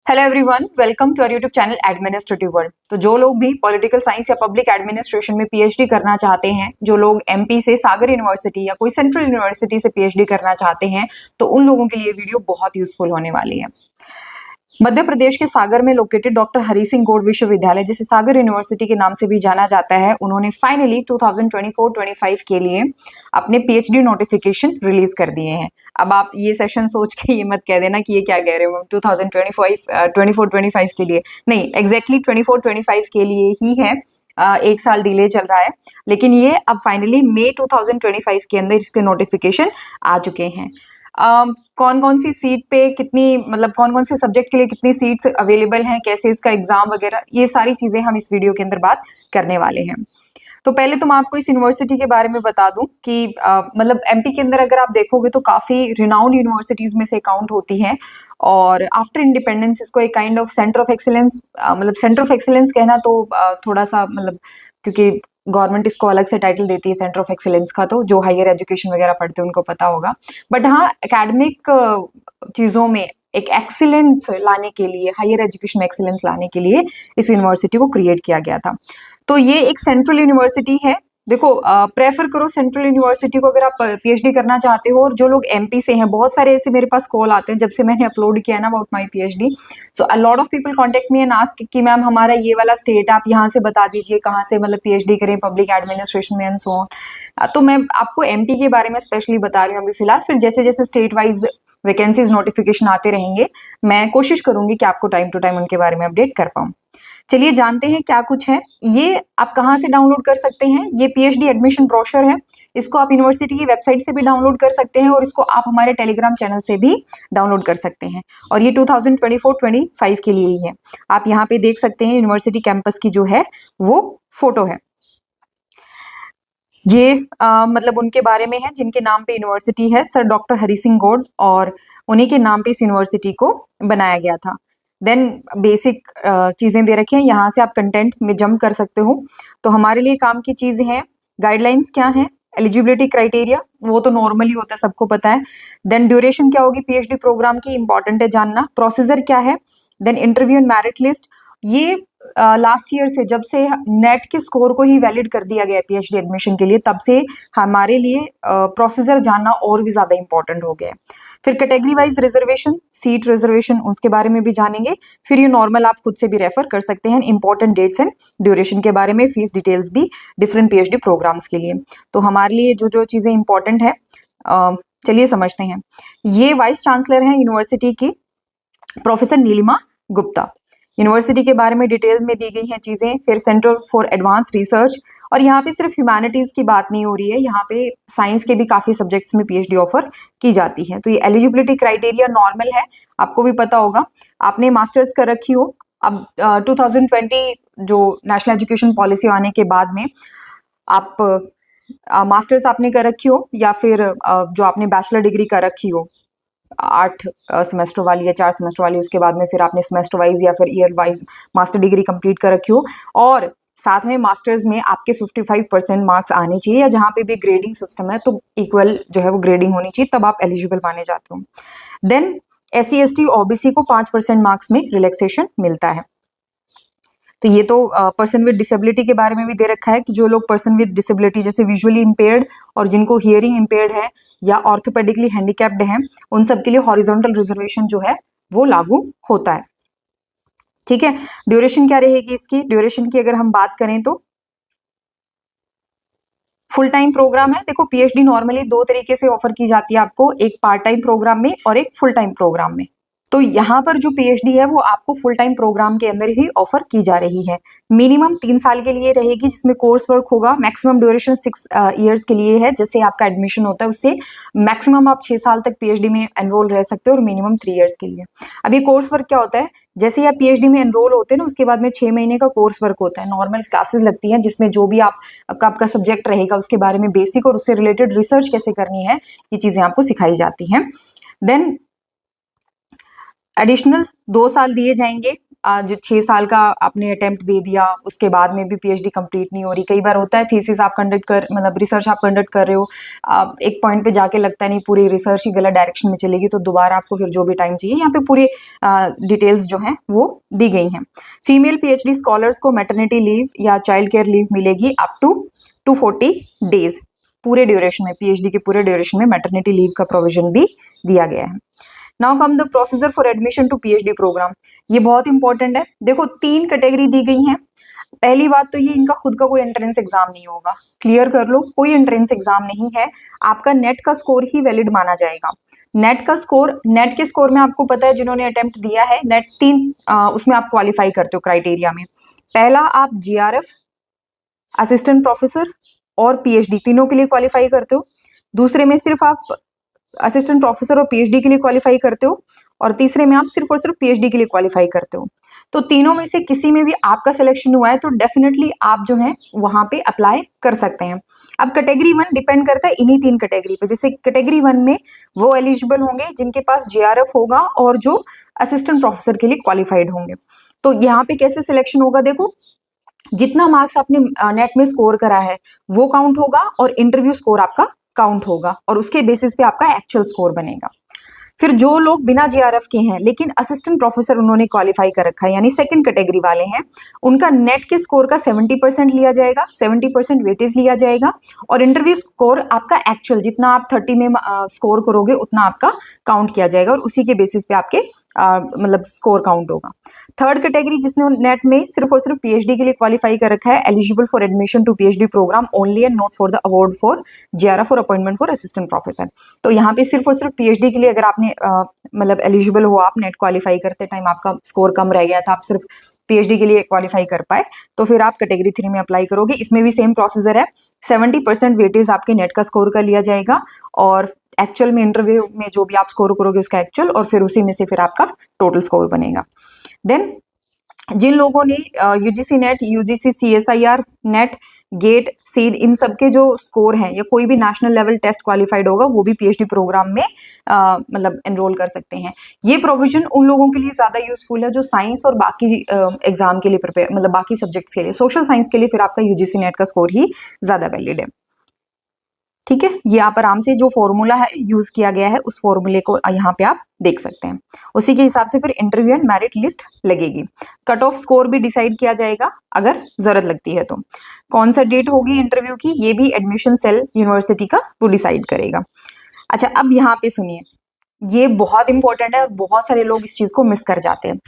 Hello everyone, welcome to our YouTube channel administrative world. तो जो लोग भी पॉलिटिकल साइंस या पब्लिक एडमिनिस्ट्रेशन में पीएचडी करना चाहते हैं, जो लोग एमपी से सागर यूनिवर्सिटी या कोई सेंट्रल यूनिवर्सिटी से पीएचडी करना चाहते हैं, तो उन लोगों के लिए वीडियो बहुत यूजफुल होने वाली है। मध्य प्रदेश के सागर में लोकेटेड डॉक्टर हरि सिंह गौड़ विश्वविद्यालय, जिसे सागर यूनिवर्सिटी के नाम से भी जाना जाता है, उन्होंने फाइनली 2024-25 के लिए अपने पीएचडी नोटिफिकेशन रिलीज कर दिए हैं। अब आप ये सेशन सोच के ये मत कह देना कि ये क्या कह रहे हो, 2024-25 के लिए नहीं, एग्जैक्टली 24-25 के लिए ही है। एक साल डिले चल रहा है, लेकिन ये अब फाइनली मई 2025 के अंदर इसके नोटिफिकेशन आ चुके हैं। कौन कौन सी सीट पे कितनी, मतलब कौन कौन से सब्जेक्ट के लिए कितनी सीट्स अवेलेबल हैं, कैसे इसका एग्जाम वगैरह, ये सारी चीजें हम इस वीडियो के अंदर बात करने वाले हैं। तो पहले तो मैं आपको इस यूनिवर्सिटी के बारे में बता दूं कि मतलब एमपी के अंदर अगर आप देखोगे तो काफी रिनाउंड यूनिवर्सिटीज में से काउंट होती हैं, और आफ्टर इंडिपेंडेंस इसको एक kind of centre of excellence, मतलब सेंटर ऑफ एक्सीलेंस कहना तो थोड़ा सा, मतलब क्योंकि गवर्नमेंट इसको अलग से टाइटल देती है सेंटर ऑफ एक्सीलेंस का, तो जो हायर एजुकेशन वगैरह पढ़ते हैं उनको पता होगा। बट हाँ, एकेडमिक चीजों में एक एक्सीलेंस लाने के लिए, हायर एजुकेशन में एक्सीलेंस लाने के लिए इस यूनिवर्सिटी को क्रिएट किया गया था। तो ये एक सेंट्रल यूनिवर्सिटी है। देखो, प्रेफर करो सेंट्रल यूनिवर्सिटी को अगर आप पीएचडी करना चाहते हो। और जो लोग एमपी से हैं, बहुत सारे ऐसे मेरे पास कॉल आते हैं जब से मैंने अपलोड किया ना about my PhD. So a lot of people contact me and ask कि मैम हमारा ये वाला स्टेट आप यहाँ से बता दीजिए, कहाँ से मतलब पीएचडी करें पब्लिक एडमिनिस्ट्रेशन में एंड सो ऑन। तो मैं आपको एमपी के बारे में स्पेशली बता रही हूँ अभी फिलहाल। फिर जैसे जैसे स्टेट वाइज वैकेंसीज नोटिफिकेशन आते रहेंगे, मैं कोशिश करूंगी कि आपको टाइम टू टाइम उनके बारे में अपडेट कर पाऊँ। चलिए जानते हैं क्या कुछ है। ये आप कहाँ से डाउनलोड कर सकते हैं। ये पीएचडी एडमिशन ब्रोशर है। इसको आप यूनिवर्सिटी की वेबसाइट से भी डाउनलोड कर सकते हैं, और इसको आप हमारे टेलीग्राम चैनल से भी डाउनलोड कर सकते हैं। और ये 2024-25 के लिए ही है। आप यहाँ पे देख सकते हैं यूनिवर्सिटी कैंपस की जो है वो फोटो है। ये मतलब उनके बारे में है जिनके नाम पे यूनिवर्सिटी है, सर डॉक्टर हरि सिंह गौड़, और उन्हीं के नाम पे इस यूनिवर्सिटी को बनाया गया था। देन बेसिक चीजें दे रखी हैं, यहाँ से आप कंटेंट में जंप कर सकते हो। तो हमारे लिए काम की चीज है, गाइडलाइंस क्या है, एलिजिबिलिटी क्राइटेरिया वो तो नॉर्मली होता है, सबको पता है। देन ड्यूरेशन क्या होगी पीएचडी प्रोग्राम की, इंपॉर्टेंट है जानना। प्रोसीजर क्या है। Then interview and merit list. ये लास्ट ईयर से, जब से नेट के स्कोर को ही वैलिड कर दिया गया पीएचडी एडमिशन के लिए, तब से हमारे लिए प्रोसीजर जानना और भी ज्यादा इंपॉर्टेंट हो गया है। फिर category wise reservation, seat reservation, उसके बारे में भी जानेंगे। फिर ये नॉर्मल आप खुद से भी रेफर कर सकते हैं इंपॉर्टेंट डेट्स एंड ड्यूरेशन के बारे में, फीस डिटेल्स भी डिफरेंट पीएचडी प्रोग्राम्स के लिए। तो हमारे लिए जो जो चीजें इंपॉर्टेंट है, चलिए समझते हैं। ये वाइस चांसलर हैं यूनिवर्सिटी की, प्रोफेसर नीलिमा गुप्ता। यूनिवर्सिटी के बारे में डिटेल में दी गई हैं चीजें। फिर सेंटर फॉर एडवांस रिसर्च, और यहाँ पे सिर्फ ह्यूमैनिटीज की बात नहीं हो रही है, यहाँ पे साइंस के भी काफी सब्जेक्ट्स में पीएचडी ऑफर की जाती है। तो ये एलिजिबिलिटी क्राइटेरिया नॉर्मल है, आपको भी पता होगा। आपने मास्टर्स कर रखी हो, अब 2020 जो नेशनल एजुकेशन पॉलिसी आने के बाद में आप मास्टर्स आपने कर रखी हो, या फिर जो आपने बैचलर डिग्री कर रखी हो 8 सेमेस्टर वाली या 4 सेमेस्टर वाली, उसके बाद में फिर आपने सेमेस्टर वाइज या फिर year wise master degree complete कर रखी हो, और साथ में मास्टर्स में आपके 55% मार्क्स आने चाहिए, या जहाँ पे भी ग्रेडिंग सिस्टम है तो इक्वल जो है वो ग्रेडिंग होनी चाहिए, तब आप एलिजिबल माने जाते हो। देन SC ST OBC को 5% मार्क्स में रिलैक्सेशन मिलता है। तो ये तो पर्सन विद डिसेबिलिटी के बारे में भी दे रखा है कि जो लोग पर्सन विद डिसेबिलिटी, जैसे विजुअली इम्पेयर्ड और जिनको हियरिंग इम्पेयर्ड है या ऑर्थोपेडिकली हैंडीकैप्ड हैं, उन सब के लिए हॉरिजॉन्टल रिजर्वेशन जो है वो लागू होता है। ठीक है। ड्यूरेशन क्या रहेगी इसकी। ड्यूरेशन की अगर हम बात करें तो फुल टाइम प्रोग्राम है। देखो, पीएचडी नॉर्मली 2 तरीके से ऑफर की जाती है आपको, एक पार्ट टाइम प्रोग्राम में और एक फुल टाइम प्रोग्राम में। तो यहाँ पर जो पीएचडी है वो आपको फुल टाइम प्रोग्राम के अंदर ही ऑफर की जा रही है। मिनिमम 3 साल के लिए रहेगी, जिसमें कोर्स वर्क होगा। मैक्सिमम ड्यूरेशन 6 ईयर्स के लिए है। जैसे आपका एडमिशन होता है उससे मैक्सिमम आप 6 साल तक पीएचडी में एनरोल रह सकते हो, और मिनिमम 3 ईयर्स के लिए। अब ये कोर्स वर्क क्या होता है, जैसे आप पीएचडी में एनरोल होते हैं ना, उसके बाद में 6 महीने का कोर्स वर्क होता है। नॉर्मल क्लासेस लगती हैं, जिसमें जो भी आपका सब्जेक्ट रहेगा उसके बारे में बेसिक और उससे रिलेटेड रिसर्च कैसे करनी है, ये चीजें आपको सिखाई जाती हैं। देन एडिशनल 2 साल दिए जाएंगे जो 6 साल का आपने अटेम्प्ट दे दिया, उसके बाद में भी पीएचडी कंप्लीट नहीं हो रही। कई बार होता है थीसिस आप कंडक्ट कर मतलब रिसर्च आप कंडक्ट कर रहे हो, एक पॉइंट पे जाके लगता है नहीं पूरी रिसर्च ही गलत डायरेक्शन में चलेगी, तो दोबारा आपको फिर जो भी टाइम चाहिए, यहाँ पे पूरे डिटेल्स जो हैं वो दी गई हैं। फीमेल पीएचडी स्कॉलर्स को मैटरनिटी लीव या चाइल्ड केयर लीव मिलेगी अप टू 240 डेज। पूरे ड्यूरेशन में, पीएचडी के पूरे ड्यूरेशन में मैटरनिटी लीव का प्रोविजन भी दिया गया है। Now come the procedure for admission to PhD programme. ये बहुत इंपॉर्टेंट है। देखो 3 कैटेगरी दी गई हैं। पहली बात तो ये, इनका खुद का कोई एंट्रेंस एग्जाम नहीं होगा, क्लियर कर लो, कोई एंट्रेंस एग्जाम नहीं है। आपका नेट का स्कोर ही वैलिड माना जाएगा। नेट का स्कोर, नेट के स्कोर में आपको पता है जिन्होंने अटेम्प्ट दिया है नेट 3, उसमें आप क्वालिफाई करते हो क्राइटेरिया में। पहला आप जीआरएफ, असिस्टेंट प्रोफेसर और पीएचडी तीनों के लिए क्वालिफाई करते हो। दूसरे में सिर्फ आप असिस्टेंट प्रोफेसर और पीएचडी के लिए क्वालिफाई करते हो, और तीसरे में आप सिर्फ और सिर्फ पीएचडी के लिए क्वालिफाई करते हो। तो तीनों में से किसी में भी आपका सिलेक्शन हुआ है तो डेफिनेटली आप जो है वहां पे अप्लाई कर सकते हैं। अब कैटेगरी 1 डिपेंड करता है इन्हीं 3 कैटेगरी पे। जैसे कैटेगरी 1 में वो एलिजिबल होंगे जिनके पास जीआरएफ होगा और जो असिस्टेंट प्रोफेसर के लिए क्वालिफाइड होंगे। तो यहाँ पे कैसे सिलेक्शन होगा, देखो जितना मार्क्स आपने नेट में स्कोर करा है वो काउंट होगा और इंटरव्यू स्कोर आपका काउंट होगा, और उसके बेसिस पे आपका एक्चुअल स्कोर बनेगा। फिर जो लोग बिना जीआरएफ के हैं लेकिन असिस्टेंट प्रोफेसर उन्होंने क्वालिफाई कर रखा है, यानी सेकंड कैटेगरी वाले हैं, उनका नेट के स्कोर का 70% लिया जाएगा, 70% वेटेज लिया जाएगा, और इंटरव्यू स्कोर आपका एक्चुअल जितना आप 30 में स्कोर करोगे उतना आपका काउंट किया जाएगा, और उसी के बेसिस पे आपके मतलब स्कोर काउंट होगा। थर्ड कैटेगरी जिसने नेट में सिर्फ और सिर्फ पीएचडी के लिए क्वालिफाई कर रखा है, eligible for admission to PhD programme only and not for the award for JRF और अपॉइंटमेंट फॉर असिस्टेंट प्रोफेसर। तो यहाँ पे सिर्फ और सिर्फ पीएचडी के लिए अगर आपने मतलब एलिजिबल हो, आप नेट क्वालिफाई करते टाइम आपका स्कोर कम रह गया था, आप सिर्फ पीएचडी के लिए क्वालिफाई कर पाए, तो फिर आप कैटेगरी 3 में अप्लाई करोगे। इसमें भी सेम प्रोसीजर है, 70% वेटेज आपके नेट का स्कोर का लिया जाएगा, और एक्चुअल में इंटरव्यू में जो भी आप स्कोर करोगे उसका एक्चुअल, और फिर उसी में से फिर आपका टोटल स्कोर बनेगा। देन जिन लोगों ने UGC NET, UGC CSIR NET, GATE, CEED, इन सब के जो स्कोर हैं या कोई भी नेशनल लेवल टेस्ट क्वालिफाइड होगा वो भी पीएचडी प्रोग्राम में मतलब एनरोल कर सकते हैं। ये प्रोविजन उन लोगों के लिए ज्यादा यूजफुल है जो साइंस और बाकी एग्जाम के लिए प्रिपेयर, मतलब बाकी सब्जेक्ट्स के लिए। सोशल साइंस के लिए फिर आपका यूजीसी नेट का स्कोर ही ज्यादा वैलिड है। ठीक है, ये आप आराम से जो फॉर्मूला है यूज किया गया है उस फॉर्मूले को यहाँ पे आप देख सकते हैं। उसी के हिसाब से फिर इंटरव्यू एंड मेरिट लिस्ट लगेगी। कट ऑफ स्कोर भी डिसाइड किया जाएगा अगर जरूरत लगती है तो। कौन सा डेट होगी इंटरव्यू की, ये भी एडमिशन सेल यूनिवर्सिटी का वो डिसाइड करेगा। अच्छा, अब यहाँ पे सुनिए, ये बहुत इंपॉर्टेंट है और बहुत सारे लोग इस चीज को मिस कर जाते हैं।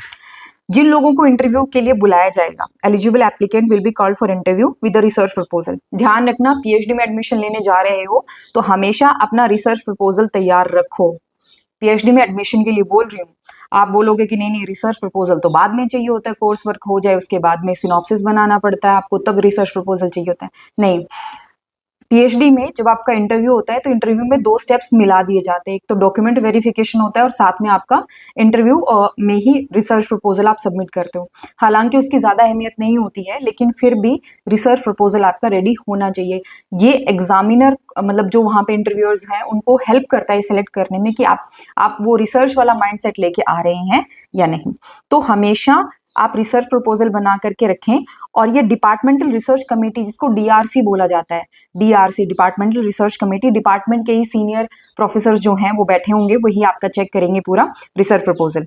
जिन लोगों को इंटरव्यू के लिए बुलाया जाएगा, eligible applicant will be called for interview with research proposal. ध्यान रखना, पीएचडी में एडमिशन लेने जा रहे हो तो हमेशा अपना रिसर्च प्रपोजल तैयार रखो। पीएचडी में एडमिशन के लिए बोल रही हूँ, आप बोलोगे कि नहीं रिसर्च प्रपोजल तो बाद में चाहिए होता है, कोर्स वर्क हो जाए उसके बाद में सिनॉप्सिस बनाना पड़ता है आपको, तब रिसर्च प्रपोजल चाहिए होता है। नहीं, पीएचडी में जब आपका इंटरव्यू होता है तो इंटरव्यू में 2 स्टेप्स मिला दिए जाते हैं। एक तो डॉक्यूमेंट वेरिफिकेशन होता है और साथ में आपका इंटरव्यू में ही रिसर्च प्रपोजल आप सबमिट करते हो। हालांकि उसकी ज्यादा अहमियत नहीं होती है, लेकिन फिर भी रिसर्च प्रपोजल आपका रेडी होना चाहिए। ये एग्जामिनर मतलब जो वहां पे इंटरव्यूअर्स हैं उनको हेल्प करता है सिलेक्ट करने में कि आप वो रिसर्च वाला माइंडसेट लेके आ रहे हैं या नहीं। तो हमेशा आप रिसर्च प्रपोजल बना करके रखें। और ये डिपार्टमेंटल रिसर्च कमेटी, जिसको डीआरसी बोला जाता है, DRC departmental research committee, department के ही सीनियर प्रोफेसर जो हैं वो बैठे होंगे, वही आपका चेक करेंगे पूरा रिसर्च प्रपोजल।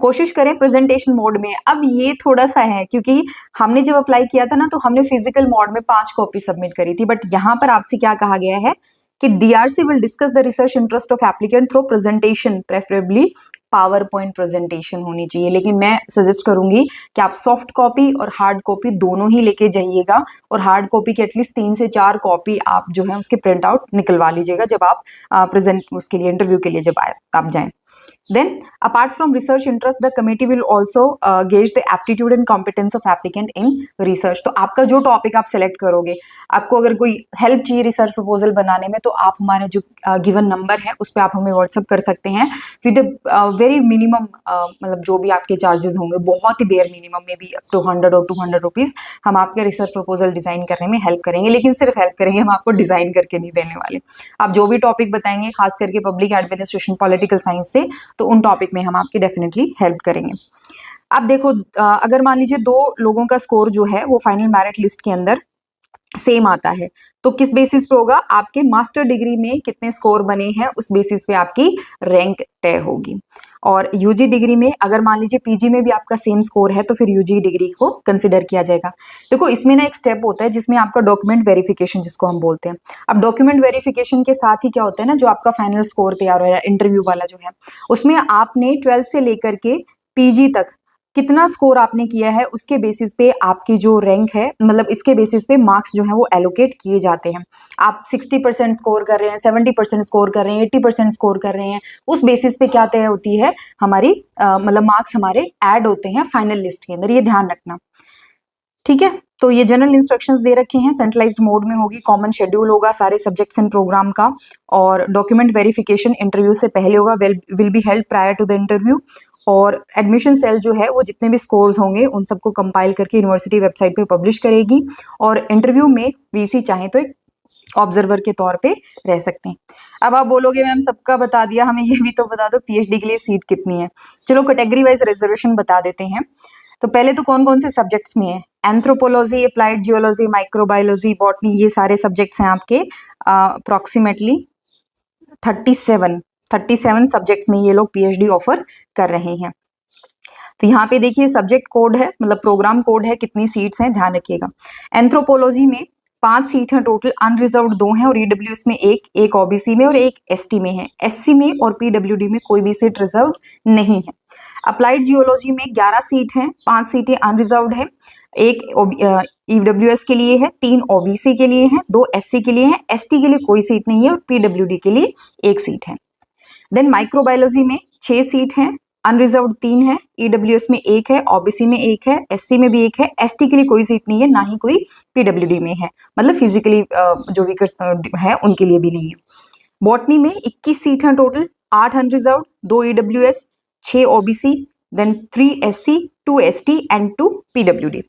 कोशिश करें प्रेजेंटेशन मोड में। अब ये थोड़ा सा है क्योंकि हमने जब अप्लाई किया था ना तो हमने फिजिकल मोड में 5 कॉपी सबमिट करी थी, बट यहाँ पर आपसे क्या कहा गया है कि DRC will discuss the research interest of applicant through presentation, preferably power point presentation होनी चाहिए। लेकिन मैं सजेस्ट करूंगी कि आप सॉफ्ट कॉपी और हार्ड कॉपी दोनों ही लेके जाइएगा, और हार्ड कॉपी की एटलीस्ट 3 से 4 कॉपी आप जो है उसके प्रिंट आउट निकलवा लीजिएगा जब आप प्रेजेंट उसके लिए इंटरव्यू के लिए जब आप जाएं। Then, apart from research interest, the committee will also gauge the aptitude and competence of applicant in research. तो आपका जो टॉपिक आप सेलेक्ट करोगे, आपको अगर कोई हेल्प चाहिए रिसर्च प्रपोजल बनाने में तो आप हमारे जो गिवन नंबर है उस पर आप हमें व्हाट्सअप कर सकते हैं विद वेरी मिनिमम, मतलब जो भी आपके चार्जेस होंगे, बहुत ही बेयर मिनिमम में भी अप टू 100 और 200 रुपीज हम आपके रिसर्च प्रपोजल डिजाइन करने में हेल्प करेंगे। लेकिन सिर्फ हेल्प करेंगे, हम आपको डिजाइन करके नहीं देने वाले। आप जो भी टॉपिक बताएंगे, खास करके पब्लिक एडमिनिस्ट्रेशन, पॉलिटिकल साइंस से, तो उन टॉपिक में हम आपकी डेफिनेटली हेल्प करेंगे। अब देखो अगर मान लीजिए दो लोगों का स्कोर जो है वो फाइनल मेरिट लिस्ट के अंदर सेम आता है, तो किस बेसिस पे होगा, आपके मास्टर डिग्री में कितने स्कोर बने हैं उस बेसिस पे आपकी रैंक तय होगी। और यूजी डिग्री में अगर मान लीजिए पीजी में भी आपका सेम स्कोर है तो फिर यूजी डिग्री को कंसिडर किया जाएगा। देखो इसमें ना एक स्टेप होता है जिसमें आपका डॉक्यूमेंट वेरिफिकेशन जिसको हम बोलते हैं। अब डॉक्यूमेंट वेरिफिकेशन के साथ ही क्या होता है ना, जो आपका फाइनल स्कोर तैयार हो रहा है इंटरव्यू वाला जो है, उसमें आपने 12th से लेकर के पीजी तक कितना स्कोर आपने किया है उसके बेसिस पे आपकी जो रैंक है, मतलब इसके बेसिस पे मार्क्स जो है वो एलोकेट किए जाते हैं। आप 60% स्कोर कर रहे हैं, 70% स्कोर कर रहे हैं, 80% स्कोर कर रहे हैं, उस बेसिस पे क्या तय होती है हमारी मतलब मार्क्स हमारे ऐड होते हैं फाइनल लिस्ट के अंदर, ये ध्यान रखना। ठीक है, तो ये जनरल इंस्ट्रक्शंस दे रखे हैं, सेंट्रलाइज्ड मोड में होगी, कॉमन शेड्यूल होगा सारे सब्जेक्ट्स एंड प्रोग्राम का, और डॉक्यूमेंट वेरिफिकेशन इंटरव्यू से पहले होगा, will be held prior to the interview. और एडमिशन सेल जो है वो जितने भी स्कोर्स होंगे उन सबको कंपाइल करके यूनिवर्सिटी वेबसाइट पे पब्लिश करेगी। और इंटरव्यू में वीसी चाहे तो एक ऑब्जर्वर के तौर पे रह सकते हैं। अब आप बोलोगे मैम सबका बता दिया, हमें ये भी तो बता दो पीएचडी के लिए सीट कितनी है। चलो कैटेगरी वाइज रिजर्वेशन बता देते हैं। तो पहले तो कौन कौन से सब्जेक्ट्स में है, anthropology, applied geology, microbiology, botany, ये सारे सब्जेक्ट्स हैं आपके अप्रोक्सीमेटली 37 सब्जेक्ट्स में ये लोग पीएचडी ऑफर कर रहे हैं। तो यहाँ पे देखिए सब्जेक्ट कोड है, मतलब प्रोग्राम कोड है, कितनी सीट्स हैं ध्यान रखिएगा। एंथ्रोपोलॉजी में 5 सीट हैं टोटल, अनरिजर्व्ड 2 हैं और ईडब्ल्यूएस में एक ओबीसी में और एक एसटी में है। एससी में और पीडब्ल्यूडी में कोई भी सीट रिजर्व नहीं है। अप्लाइड जियोलॉजी में 11 सीट हैं, 5 सीटें अनरिजर्व्ड है, एक ईडब्ल्यूएस के लिए है, 3 ओबीसी के लिए है, 2 एससी के लिए है, एसटी के लिए कोई सीट नहीं है और पीडब्ल्यूडी के लिए 1 सीट है। देन माइक्रोबायोलॉजी में 6 सीट हैं, अनरिजर्व्ड 3 है, ईडब्ल्यूएस में 1 है, ओबीसी में 1 है, एससी में भी 1 है, एसटी के लिए कोई सीट नहीं है, ना ही कोई पीडब्ल्यूडी में है, मतलब फिजिकली जो वीकर है उनके लिए भी नहीं है। बॉटनी में 21 सीट हैं total, 8 unreserved, 2 EWS, 6 OBC, then 3 SC, 2 ST and 2 PWD.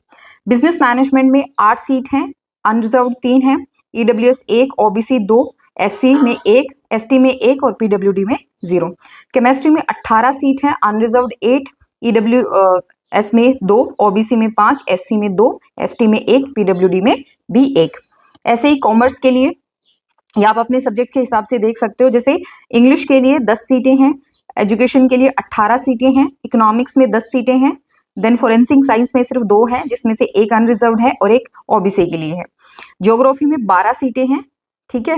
Business management में 8 सीट हैं, अनरिजर्व्ड 3 है, ईडब्ल्यूएस 1, ओबीसी 2, एससी में 1, एसटी में 1 और पीडब्ल्यूडी में 0। केमिस्ट्री में 18 सीट हैं, अनरिजर्व्ड 8, ईडब्ल्यूएस में 2, ओबीसी में 5, एससी में 2, एसटी में 1, पीडब्ल्यूडी में भी 1। ऐसे ही कॉमर्स के लिए या आप अपने सब्जेक्ट के हिसाब से देख सकते हो, जैसे इंग्लिश के लिए 10 सीटें हैं, एजुकेशन के लिए 18 सीटें हैं, इकोनॉमिक्स में 10 सीटें हैं, देन फोरेंसिक साइंस में सिर्फ 2 हैं जिसमें से एक अनरिजर्व्ड है और एक ओबीसी के लिए है। ज्योग्राफी में 12 सीटें हैं, ठीक है।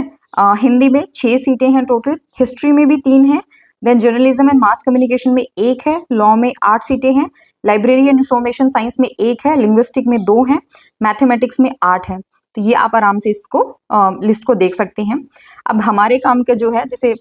हिंदी में 6 सीटें हैं टोटल, हिस्ट्री में भी 3 हैं, then journalism and mass communication में 1 है, लॉ में 8 सीटें हैं, लाइब्रेरी एंड इंफॉर्मेशन साइंस में 1 है, लिंग्विस्टिक में 2 हैं, मैथमेटिक्स में 8 है। तो ये आप आराम से इसको लिस्ट को देख सकते हैं। अब हमारे काम का जो है, जैसे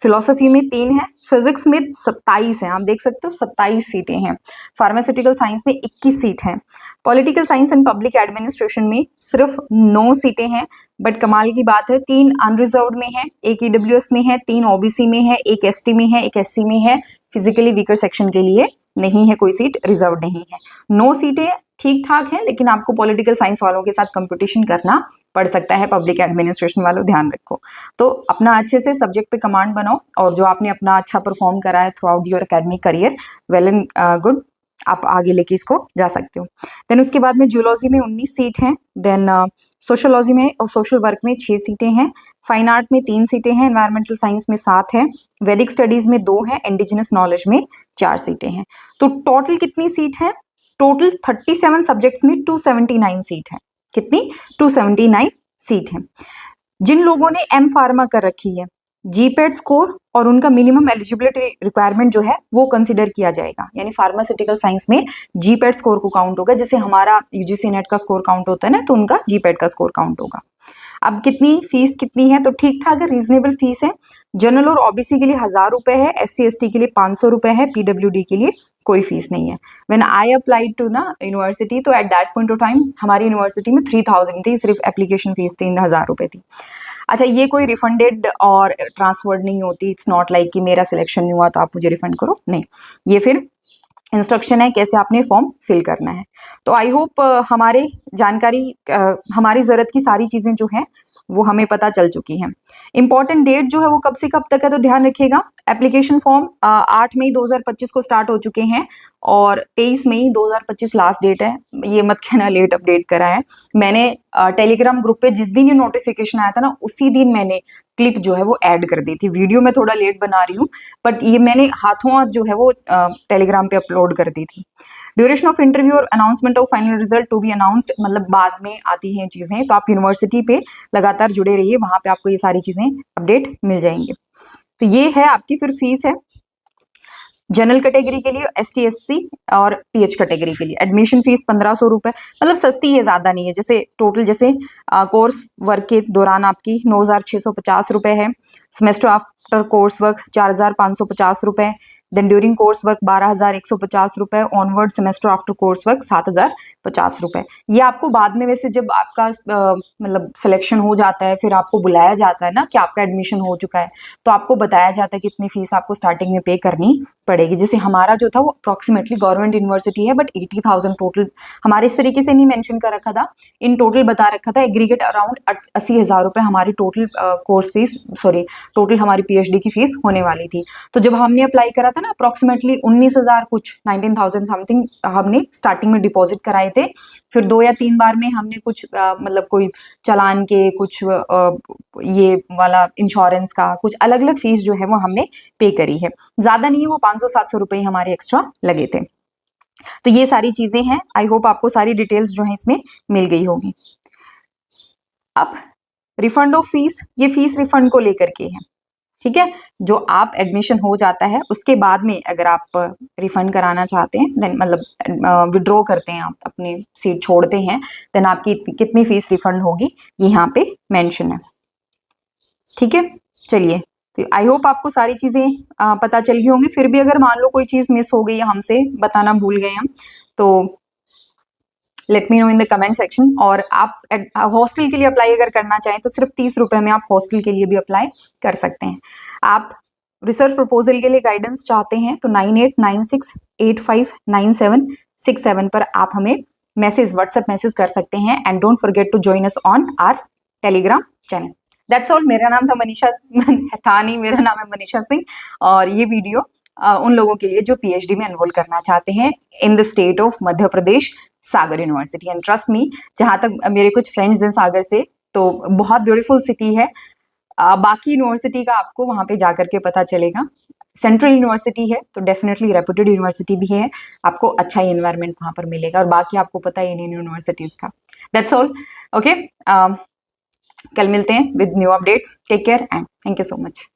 फिलोसफी में 3 है, फिजिक्स में 27 है, आप देख सकते हो 27 सीटें हैं, फार्मास्यूटिकल साइंस में 21 सीट हैं, political science and public administration में सिर्फ 9 सीटें हैं। बट कमाल की बात है 3 अनरिजर्व्ड में है, एक ईडब्ल्यूएस में है, 3 ओबीसी में है, एक एसटी में है, एक एससी में है, फिजिकली वीकर सेक्शन के लिए नहीं है, कोई सीट रिजर्व नहीं है। 9 सीटें ठीक ठाक है, लेकिन आपको पॉलिटिकल साइंस वालों के साथ कंपटीशन करना पड़ सकता है, पब्लिक एडमिनिस्ट्रेशन वालों ध्यान रखो। तो अपना अच्छे से सब्जेक्ट पे कमांड बनाओ, और जो आपने अपना अच्छा परफॉर्म करा है through out your academic career, well and good, आप आगे लेके इसको जा सकते हो। देन उसके बाद में जूलॉजी में 19 सीट हैं, देन सोशोलॉजी में और सोशल वर्क में 6 सीटें हैं, फाइन आर्ट में 3 सीटें हैं, एनवायरमेंटल साइंस में 7 है, वैदिक स्टडीज में 2 हैं, इंडिजिनस नॉलेज में 4 सीटें हैं। तो टोटल कितनी सीट है, टोटल 37 सब्जेक्ट्स में 279 सीट है। कितनी, 279 सीट है। जिन लोगों ने एम फार्मा कर रखी है, जीपेट स्कोर और उनका मिनिमम एलिजिबिलिटी रिक्वायरमेंट जो है वो कंसीडर किया जाएगा, यानी फार्मास्यूटिकल साइंस में जीपेट स्कोर को काउंट होगा, जैसे हमारा यूजीसी नेट का स्कोर काउंट होता है ना, तो उनका जीपेट का स्कोर काउंट होगा। अब कितनी फीस कितनी है, तो ठीक ठाक है, रीजनेबल फीस है। जनरल और ओबीसी के लिए 1000 रुपए है, एससी एसटी के लिए 500 रुपए है, पीडब्ल्यूडी के लिए कोई फीस नहीं है। व्हेन आई अप्लाइड टू ना यूनिवर्सिटी, तो at that point of time हमारी यूनिवर्सिटी में 3000 थी, सिर्फ एप्लीकेशन फीस 3000 रुपए थी। अच्छा, ये कोई रिफंडेड और ट्रांसफर्ड नहीं होती, इट्स नॉट लाइक कि मेरा सिलेक्शन नहीं हुआ तो आप मुझे रिफंड करो, नहीं, ये फिर इंस्ट्रक्शन है कैसे आपने फॉर्म फिल करना है। तो आई होप हमारी ज़रूरत की सारी चीज़ें जो हैं वो हमें पता चल चुकी हैं। इंपॉर्टेंट डेट जो है वो कब से कब तक है, तो ध्यान रखिएगा, एप्लीकेशन फॉर्म 8 मई 2025 को स्टार्ट हो चुके हैं और 23 मई 2025 लास्ट डेट है। ये मत कहना लेट अपडेट करा है मैंने। टेलीग्राम ग्रुप पे जिस दिन ये नोटिफिकेशन आया था ना, उसी दिन मैंने क्लिप जो है वो ऐड कर दी थी। वीडियो मैं थोड़ा लेट बना रही हूँ, बट ये मैंने हाथों हाथ जो है वो टेलीग्राम पे अपलोड कर दी थी। ड्यूरेशन ऑफ इंटरव्यू और announcement of final result to be announced, मतलब बाद में आती हैं चीजें, तो आप यूनिवर्सिटी पे लगातार जुड़े रहिए, वहां पे आपको ये सारी चीजें अपडेट मिल जाएंगे। तो ये है आपकी फिर फीस है जनरल कैटेगरी के लिए, ST SC और PH कैटेगरी के लिए। एडमिशन फीस 1500 रुपए, मतलब सस्ती है, ज्यादा नहीं है। जैसे टोटल जैसे कोर्स वर्क के दौरान आपकी 9650 रुपए है। सेमेस्टर आफ्टर कोर्स वर्क 4550 रुपए। देन ड्यूरिंग कोर्स वर्क 12150 रुपए। Onward semester after course work 7050 रुपए। ये आपको बाद में, वैसे जब आपका मतलब सिलेक्शन हो जाता है, फिर आपको बुलाया जाता है ना कि आपका एडमिशन हो चुका है, तो आपको बताया जाता है कि इतनी फीस आपको स्टार्टिंग में पे करनी पड़ेगी। जैसे हमारा जो था वो अप्रोक्सीमेटली गवर्नमेंट यूनिवर्सिटी है, बट 80,000 टोटल हमारे इस तरीके से नहीं मेंशन कर रखा था, इन टोटल बता रखा था एग्रीगेट अराउंड 80,000 रुपए हमारी total course fees, sorry total हमारी PhD की फीस होने वाली थी। तो जब हमने अप्लाई करा था ना, अप्रोक्सीमेटली 19,000 कुछ 19,000 समथिंग हमने स्टार्टिंग में डिपॉजिट कराए थे। फिर 2 या 3 बार में हमने कुछ मतलब कोई चालान के, कुछ ये वाला इंश्योरेंस का, कुछ अलग अलग फीस जो है वो हमने पे करी है। ज्यादा नहीं है, वो 500-700 रुपए हमारे एक्स्ट्रा लगे थे। तो ये सारी चीजें हैं। आई होप आपको सारी डिटेल्स जो है इसमें मिल गई होगी। अब रिफंड ऑफ फीस, ये फीस रिफंड को लेकर के है, ठीक है। जो आप एडमिशन हो जाता है उसके बाद में अगर आप रिफंड कराना चाहते हैं, देन मतलब विड्रॉ करते हैं, आप अपनी सीट छोड़ते हैं, देन आपकी कितनी फीस रिफंड होगी ये यहाँ पे मेंशन है, ठीक है। चलिए, तो आई होप आपको सारी चीजें पता चल गई होंगी। फिर भी अगर मान लो कोई चीज मिस हो गई, हमसे बताना भूल गए हम, तो let me know in the comment section. और आप हॉस्टल के लिए अप्लाई अगर करना चाहें तो सिर्फ 30 रुपए में आप हॉस्टल के लिए भी अप्लाई कर सकते हैं। आप रिसर्च प्रपोजल के लिए गाइडेंस चाहते हैं तो 9896859767 पर आप हमें मैसेज, व्हाट्सएप मैसेज कर सकते हैं। And don't forget to join us on our Telegram channel. That's all. मेरा नाम था मनीषा, मेरा नाम है मनीषा सिंह, और ये वीडियो उन लोगों के लिए जो PhD में एनरोल करना चाहते हैं in the state of Madhya Pradesh, Sagar university. And trust me, जहां तक मेरे कुछ फ्रेंड्स हैं सागर से, तो बहुत ब्यूटीफुल सिटी है। बाकी यूनिवर्सिटी का आपको वहां पे जाकर के पता चलेगा। सेंट्रल यूनिवर्सिटी है तो डेफिनेटली रेप्यूटेड यूनिवर्सिटी भी है, आपको अच्छा ही एनवायरनमेंट वहां पर मिलेगा। और बाकी आपको पता है इंडियन यूनिवर्सिटीज का। That's all. ओके, कल मिलते हैं with new updates. Take care and thank you so much.